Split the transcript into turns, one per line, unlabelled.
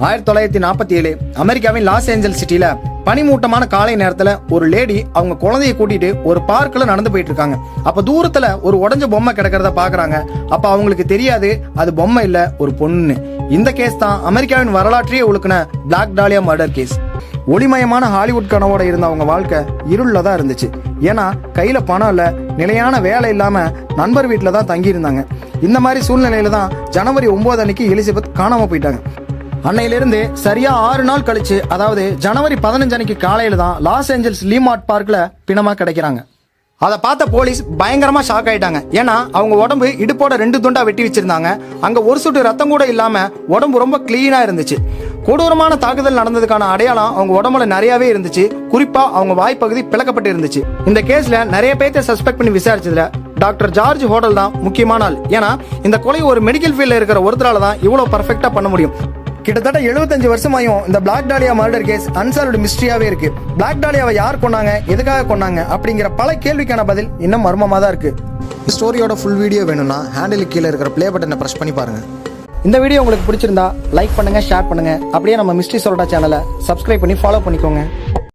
1947 அமெரிக்காவின் Los Angeles சிட்டில பனிமூட்டமான காலை நேரத்துல ஒரு லேடி அவங்க குழந்தைய கூட்டிட்டு ஒரு பார்க்ல நடந்து போயிட்டு இருக்காங்க. அப்ப தூரத்துல ஒரு உடைஞ்ச பொம்மை கிடக்கிறத பாக்குறாங்க. அப்ப அவங்களுக்கு தெரியாது அது பொம்மை இல்ல, ஒரு பொண்ணு. இந்த கேஸ் தான் அமெரிக்காவின் வரலாற்றையே உழுக்கின பிளாக் டாலியா மர்டர் கேஸ். ஒளிமயமான ஹாலிவுட் கனவோட இருந்த அவங்க வாழ்க்கை இருள தான் இருந்துச்சு. ஏன்னா கையில பணம் இல்ல, நிலையான வேலை இல்லாம நண்பர் வீட்டுல தான் தங்கி இருந்தாங்க. இந்த மாதிரி சூழ்நிலையில தான் ஜனவரி 9 அன்னைக்கு எலிசபெத் காணாம போயிட்டாங்க. அன்னையிலிருந்து சரியா 6 நாள் கழிச்சு, அதாவது ஜனவரி 15 அன்னைக்கு காலையில தான் லாஸ் ஏஞ்சல்ஸ் லீமார்ட் பார்க்ல பிணமா கிடைக்கிறாங்க. அதை பார்த்த போலீஸ் பயங்கரமா ஷாக் ஆயிட்டாங்க. ஏன்னா அவங்க உடம்பு இடுப்போட 2 துண்டா வெட்டி வச்சிருந்தாங்க. அங்க ஒரு சொட்டு ரத்தம் கூட இல்லாம உடம்பு ரொம்ப கிளீனா இருந்துச்சு. கொடூரமான தாக்குதல் நடந்ததுக்கான அடையாளம் அவங்க உடம்புல நிறையவே இருந்துச்சு. குறிப்பா அவங்க வாய்ப்பகுதி பிளக்கப்பட்டு இருந்துச்சு. இந்த கேஸ்ல நிறைய பேர்த்த சஸ்பெக்ட் பண்ணி விசாரிச்சதுல டாக்டர் ஜார்ஜ் ஹோட்டல் தான் முக்கியமான ஆள். ஏன்னா இந்த கொலை ஒரு மெடிக்கல் ஃபீல்ட்ல இருக்கிற ஒருத்தரால தான் இவ்வளவு பர்ஃபெக்டா பண்ண முடியும். கிட்டத்தட்ட 75 வருஷமாயும் இந்த Black Dahlia murder case unsolved மிஸ்ட்ரியாவே இருக்கு. பிளாக் டாலியாவை யார் கொன்னாங்க, எதுக்காக கொன்னாங்க அப்படிங்கிற பல கேள்விக்கான பதில் இன்னும் மர்மமா தான் இருக்கு. ஸ்டோரியோட ஃபுல் வீடியோ வேணும்னா ஹேண்டிலுக்கு கீழே இருக்கிற ப்ளே பட்டனை பிரஸ் பண்ணி பாருங்க. இந்த வீடியோ உங்களுக்கு பிடிச்சிருந்தா லைக் பண்ணுங்க, ஷேர் பண்ணுங்க. அப்படியே நம்ம மிஸ்ட்ரி சொல்றா சேனலை சப்ஸ்கிரைப் பண்ணி ஃபாலோ பண்ணிக்கோங்க.